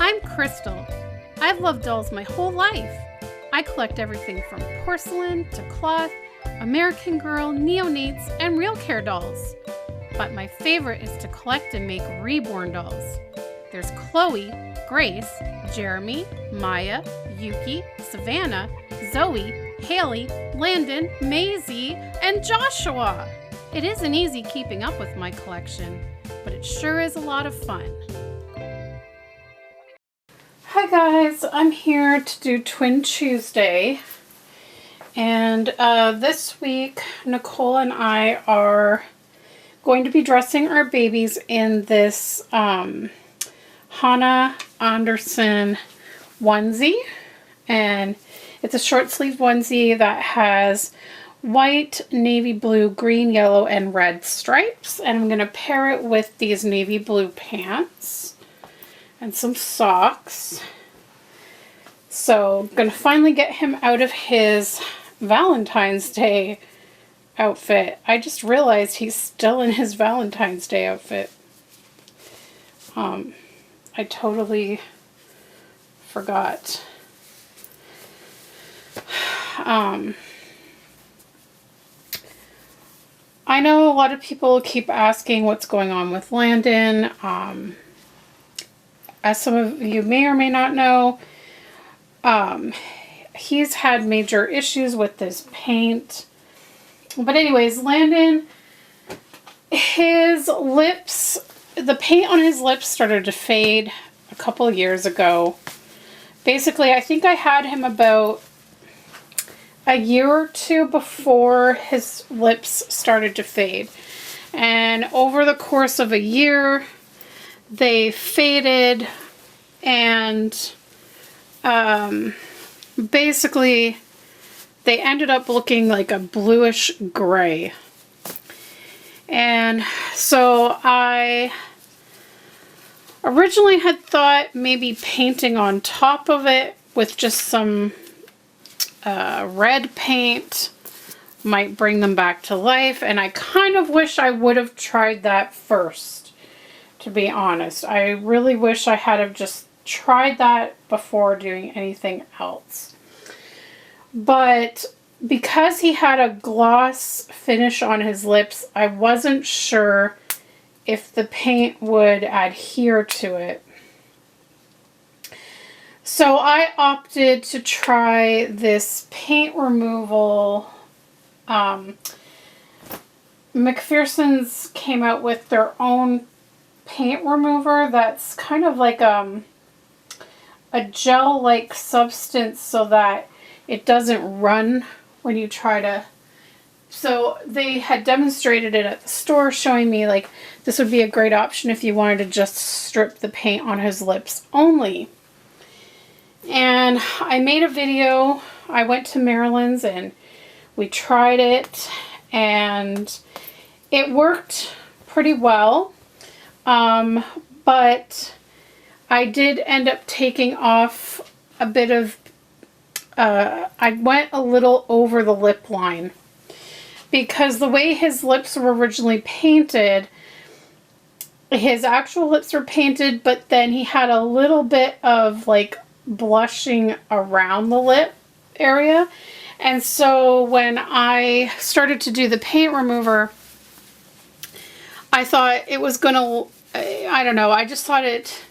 I'm Krystle. I've loved dolls my whole life. I collect everything from porcelain to cloth, American Girl, neonates, and real care dolls. But my favorite is to collect and make reborn dolls. There's Chloe, Grace, Jeremy, Maya, Yuki, Savannah, Zoe, Haley, Landon, Maisie, and Joshua. It isn't easy keeping up with my collection, but it sure is a lot of fun. Hi guys, I'm here to do Twin Tuesday, and this week Nicole and I are going to be dressing our babies in this Hannah Anderson onesie, and it's a short sleeve onesie that has white, navy blue, green, yellow, and red stripes, and I'm going to pair it with these navy blue pants and some socks. So I'm going to finally get him out of his Valentine's Day outfit. I just realized he's still in his Valentine's Day outfit. I totally forgot. I know a lot of people keep asking what's going on with Landon. As some of you may or may not know, he's had major issues with this paint. But anyways, Landon, his lips, the paint on his lips started to fade a couple of years ago. Basically, I think I had him about a year or two before his lips started to fade. And over the course of a year, they faded, and basically they ended up looking like a bluish gray. And so I originally had thought maybe painting on top of it with just some red paint might bring them back to life, and I kind of wish I would have tried that first, to be honest. I really wish I had have just tried that before doing anything else. But because he had a gloss finish on his lips, I wasn't sure if the paint would adhere to it. So I opted to try this paint removal. McPherson's came out with their own paint remover that's kind of like a gel-like substance so that it doesn't run when you try to. So they had demonstrated it at the store, showing me like this would be a great option if you wanted to just strip the paint on his lips only. And I made a video. I went to Maryland's and we tried it, and it worked pretty well. But I did end up taking off a bit of, I went a little over the lip line, because the way his lips were originally painted, his actual lips were painted, but then he had a little bit of like blushing around the lip area. And so when I started to do the paint remover, I thought it was gonna, I don't know, I just thought it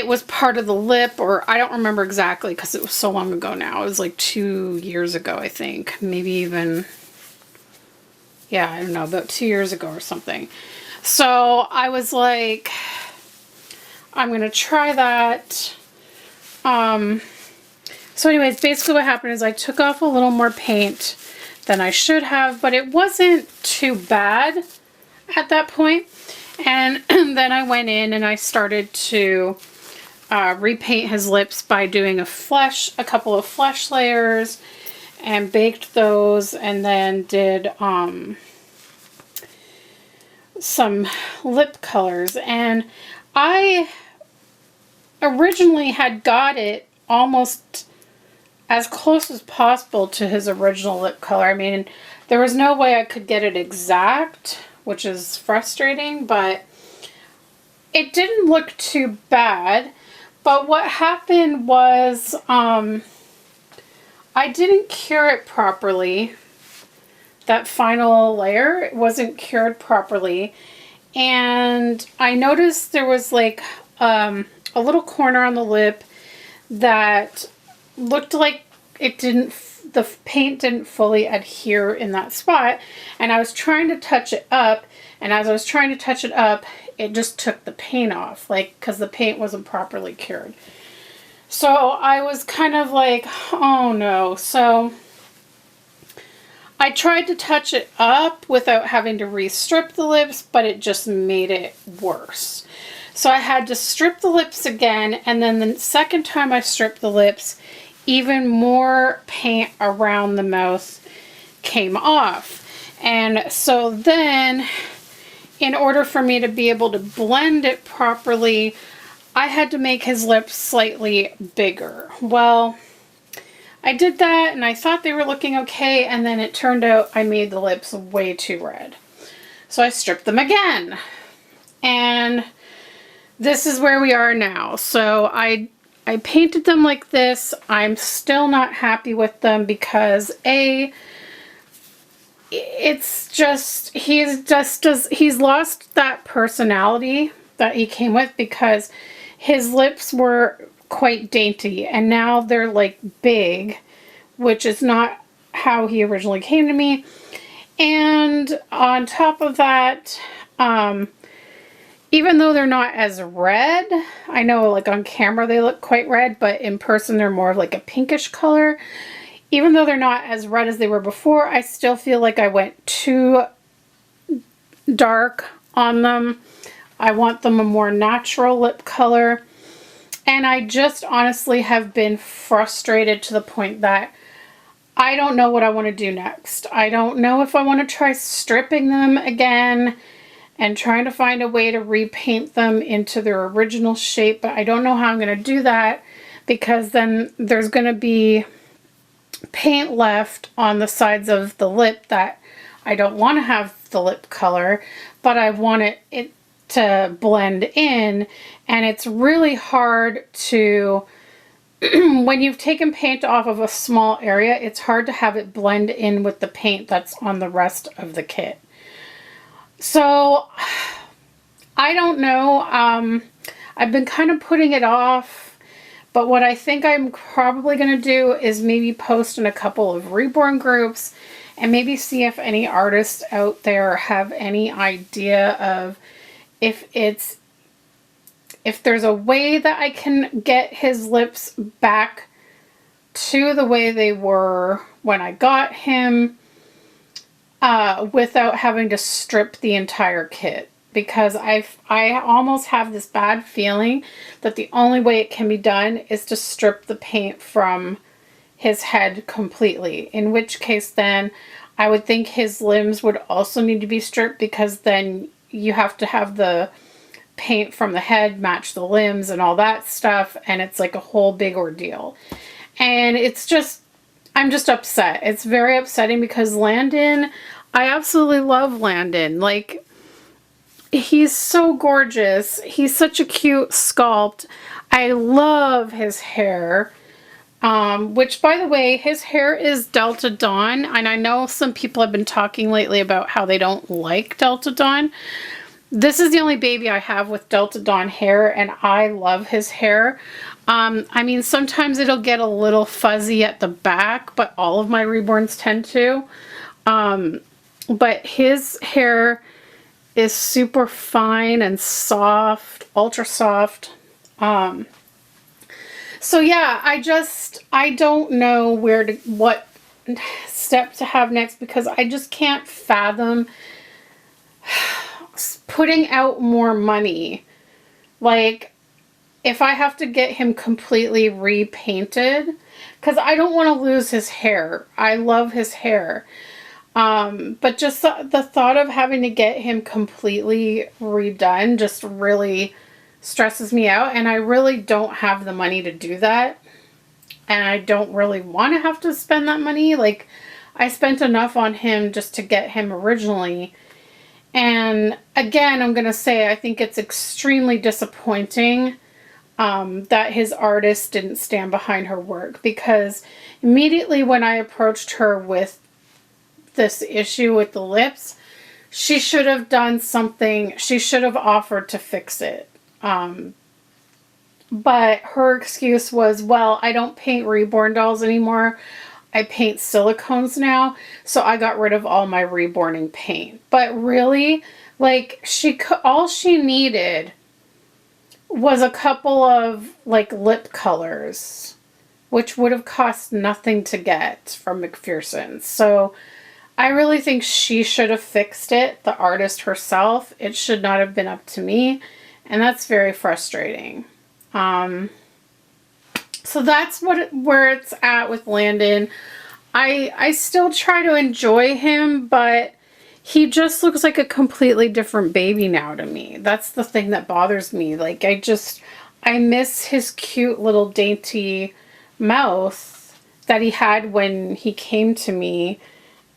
was part of the lip, or I don't remember exactly because it was so long ago now. It was like 2 years ago, I think. Maybe even, yeah, I don't know, about 2 years ago or something. So I was like, I'm going to try that. So anyways, basically what happened is I took off a little more paint than I should have, but it wasn't too bad at that point. And then I went in and I started to repaint his lips by doing a couple of flesh layers, and baked those, and then did some lip colors. And I originally had got it almost as close as possible to his original lip color. I mean, there was no way I could get it exact, which is frustrating, but it didn't look too bad, but what happened was I didn't cure it properly. That final layer, it wasn't cured properly. And I noticed there was like a little corner on the lip that looked like the paint didn't fully adhere in that spot. And I was trying to touch it up, and as I was trying to touch it up, it just took the paint off, like, because the paint wasn't properly cured. So I was kind of like, oh no. So I tried to touch it up without having to re-strip the lips, but it just made it worse. So I had to strip the lips again, and then the second time I stripped the lips, even more paint around the mouth came off. And so then, in order for me to be able to blend it properly, I had to make his lips slightly bigger. Well, I did that and I thought they were looking okay, and then it turned out I made the lips way too red. So I stripped them again. And this is where we are now. So I painted them like this. I'm still not happy with them because it's just, he's lost that personality that he came with, because his lips were quite dainty and now they're like big, which is not how he originally came to me. And on top of that, even though they're not as red, I know like on camera they look quite red, but in person they're more of like a pinkish color. Even though they're not as red as they were before, I still feel like I went too dark on them. I want them a more natural lip color. And I just honestly have been frustrated to the point that I don't know what I want to do next. I don't know if I want to try stripping them again and trying to find a way to repaint them into their original shape, but I don't know how I'm going to do that, because then there's going to be paint left on the sides of the lip that I don't want to have the lip color, but I want it to blend in. And it's really hard to, when you've taken paint off of a small area, it's hard to have it blend in with the paint that's on the rest of the kit. So I don't know. I've been kind of putting it off, but what I think I'm probably going to do is maybe post in a couple of reborn groups and maybe see if any artists out there have any idea of if there's a way that I can get his lips back to the way they were when I got him, without having to strip the entire kit. Because I almost have this bad feeling that the only way it can be done is to strip the paint from his head completely. In which case then I would think his limbs would also need to be stripped, because then you have to have the paint from the head match the limbs and all that stuff, and it's like a whole big ordeal. And it's just, I'm just upset. It's very upsetting because Landon, I absolutely love Landon. Like, he's so gorgeous. He's such a cute sculpt. I love his hair. Which, by the way, his hair is Delta Dawn, and I know some people have been talking lately about how they don't like Delta Dawn. This is the only baby I have with Delta Dawn hair, and I love his hair. I mean, sometimes it'll get a little fuzzy at the back, but all of my reborns tend to. But his hair is super fine and soft, ultra soft. So yeah, I don't know what step to have next, because I just can't fathom putting out more money. Like, if I have to get him completely repainted, because I don't want to lose his hair. I love his hair. But just the thought of having to get him completely redone just really stresses me out, and I really don't have the money to do that, and I don't really want to have to spend that money. Like, I spent enough on him just to get him originally, And again, I'm going to say I think it's extremely disappointing that his artist didn't stand behind her work, because immediately when I approached her with this issue with the lips, she should have done something. She should have offered to fix it. But her excuse was, well, I don't paint reborn dolls anymore. I paint silicones now, so I got rid of all my reborning paint. But really, like, all she needed was a couple of, like, lip colors, which would have cost nothing to get from McPherson's. So I really think she should have fixed it, the artist herself. It should not have been up to me, and that's very frustrating. So that's where it's at with Landon. I still try to enjoy him, but he just looks like a completely different baby now to me. That's the thing that bothers me. Like, I miss his cute little dainty mouth that he had when he came to me.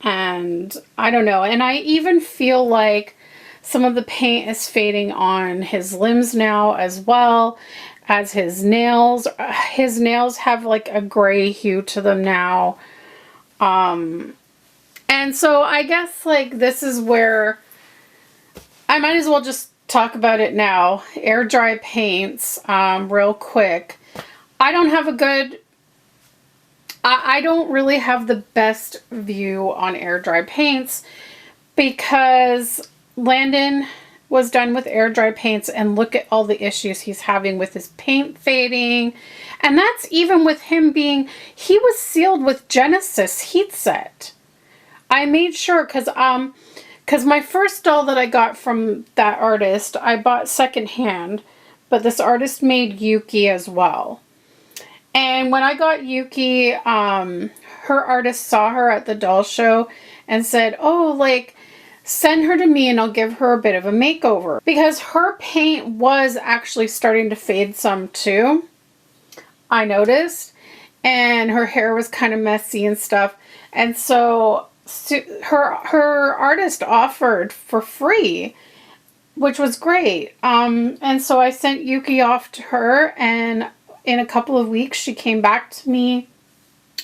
And I don't know. And I even feel like some of the paint is fading on his limbs now, as well as his nails. His nails have like a gray hue to them now. And so I guess, like, this is where I might as well just talk about it now. Air dry paints, real quick. I don't have a good, I don't really have the best view on air dry paints, because Landon was done with air dry paints, and look at all the issues he's having with his paint fading. And that's even with him being, he was sealed with Genesis heat set. I made sure, because my first doll that I got from that artist, I bought secondhand, but this artist made Yuki as well. And when I got Yuki, her artist saw her at the doll show and said, oh, like, send her to me and I'll give her a bit of a makeover. Because her paint was actually starting to fade some too, I noticed. And her hair was kind of messy and stuff. And so her artist offered for free, which was great. And so I sent Yuki off to her, and in a couple of weeks she came back to me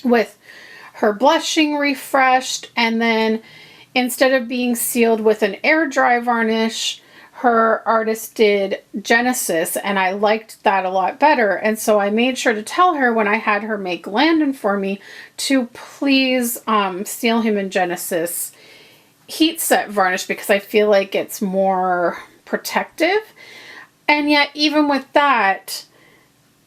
with her blushing refreshed, and then instead of being sealed with an air dry varnish, her artist did Genesis, and I liked that a lot better. And so I made sure to tell her when I had her make Landon for me to please seal him in Genesis heat set varnish, because I feel like it's more protective. And yet even with that,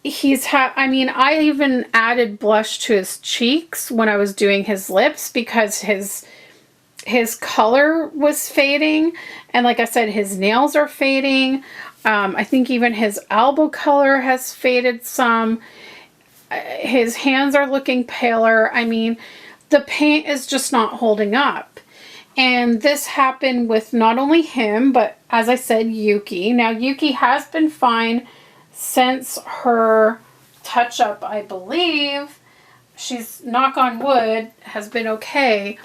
I even added blush to his cheeks when I was doing his lips, because his color was fading, and like I said, his nails are fading. I think even his elbow color has faded some. His hands are looking paler. I mean, the paint is just not holding up. And this happened with not only him, but as I said, Yuki. Now, Yuki has been fine since her touch-up, I believe. She's, knock on wood, has been okay.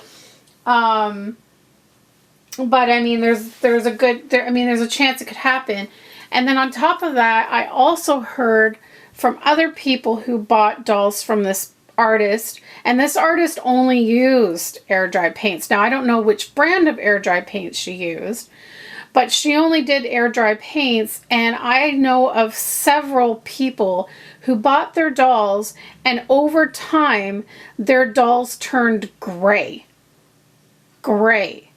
But I mean, there's a chance it could happen. And then on top of that, I also heard from other people who bought dolls from this artist, and this artist only used air dry paints. Now, I don't know which brand of air dry paints she used, but she only did air dry paints, and I know of several people who bought their dolls, and over time, their dolls turned gray. Gray.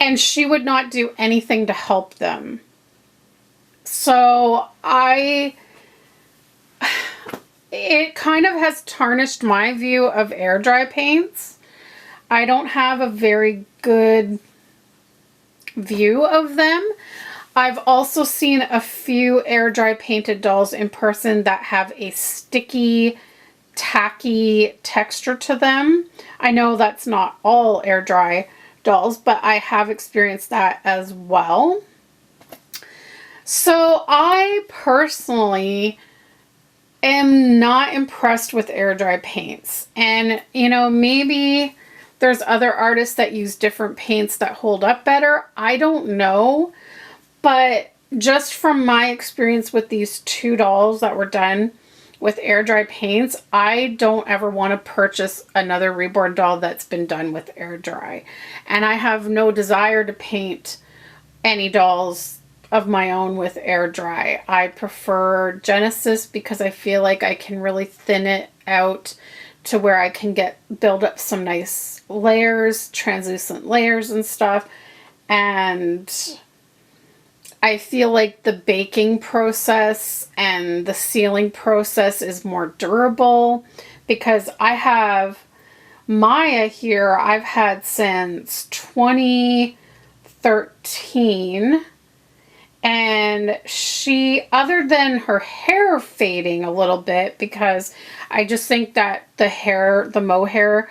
And she would not do anything to help them. So it kind of has tarnished my view of air dry paints. I don't have a very good view of them. I've also seen a few air dry painted dolls in person that have a sticky, tacky texture to them. I know that's not all air dry dolls, but I have experienced that as well. So I personally am not impressed with air dry paints. And, you know, maybe there's other artists that use different paints that hold up better. I don't know, but just from my experience with these 2 dolls that were done with air dry paints, I don't ever want to purchase another reborn doll that's been done with air dry. And I have no desire to paint any dolls of my own with air dry. I prefer Genesis because I feel like I can really thin it out to where I can build up some nice layers, translucent layers and stuff. And I feel like the baking process and the sealing process is more durable, because I have Maya here I've had since 2013, and she, other than her hair fading a little bit, because I just think that the hair, the mohair,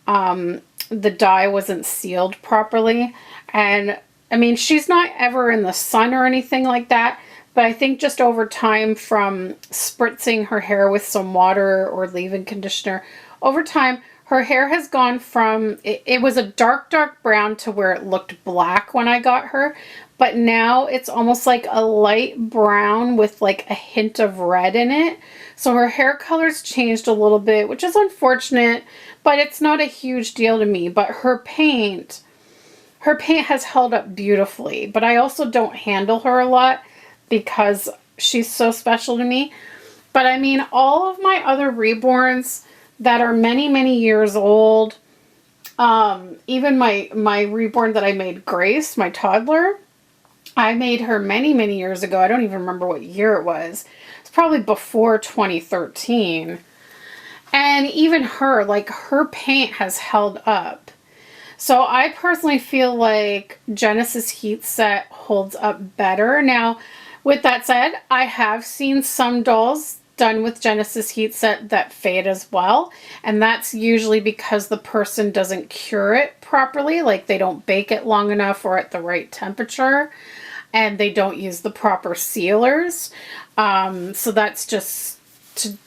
the dye wasn't sealed properly. And I mean, she's not ever in the sun or anything like that, but I think just over time from spritzing her hair with some water or leave-in conditioner, over time, her hair has gone from, it was a dark brown to where it looked black when I got her, but now it's almost like a light brown with like a hint of red in it. So her hair color's changed a little bit, which is unfortunate, but it's not a huge deal to me. But her paint has held up beautifully, but I also don't handle her a lot because she's so special to me. But I mean, all of my other reborns that are many, many years old, even my reborn that I made, Grace, my toddler, I made her many, many years ago. I don't even remember what year it was. It's probably before 2013. And even her, like, her paint has held up. So I personally feel like Genesis Heat Set holds up better. Now, with that said, I have seen some dolls done with Genesis Heat Set that fade as well. And that's usually because the person doesn't cure it properly. Like, they don't bake it long enough or at the right temperature. And they don't use the proper sealers. So that's just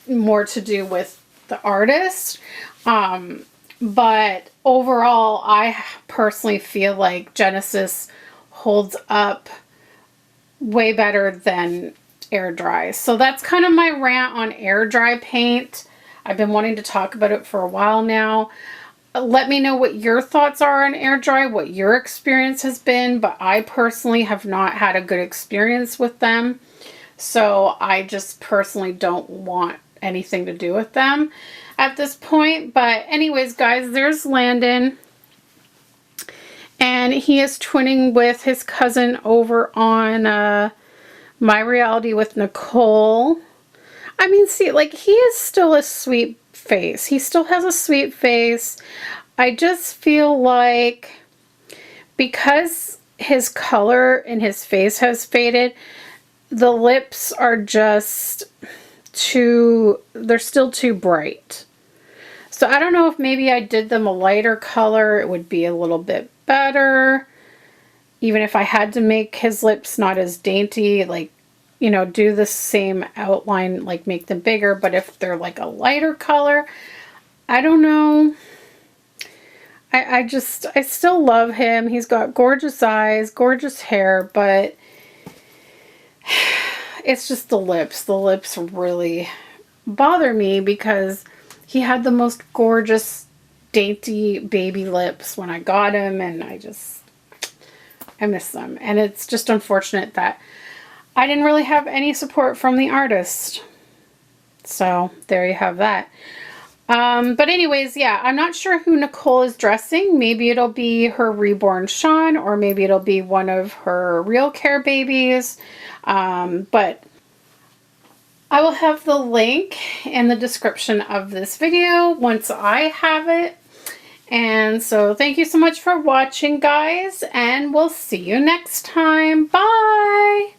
more to do with the artist. But overall, I personally feel like Genesis holds up way better than air dry. So that's kind of my rant on air dry paint. I've been wanting to talk about it for a while now. Let me know what your thoughts are on air dry, what your experience has been, but I personally have not had a good experience with them. So I just personally don't want anything to do with them at this point. But anyways, guys, there's Landon. And he is twinning with his cousin over on My Reality with Nicole. I mean, see, like, he is still a sweet face. He still has a sweet face. I just feel like because his color in his face has faded, the lips are just they're still too bright. So I don't know if maybe I did them a lighter color, it would be a little bit better. Even if I had to make his lips not as dainty, like, you know, do the same outline, like make them bigger. But if they're like a lighter color, I don't know. I still love him. He's got gorgeous eyes, gorgeous hair, but it's just the lips. The lips really bother me because he had the most gorgeous, dainty baby lips when I got him, and I miss them. And it's just unfortunate that I didn't really have any support from the artist. So there you have that. But anyways, yeah, I'm not sure who Nicole is dressing. Maybe it'll be her reborn Sean, or maybe it'll be one of her Real Care babies. But I will have the link in the description of this video once I have it. And so thank you so much for watching, guys, and we'll see you next time. Bye!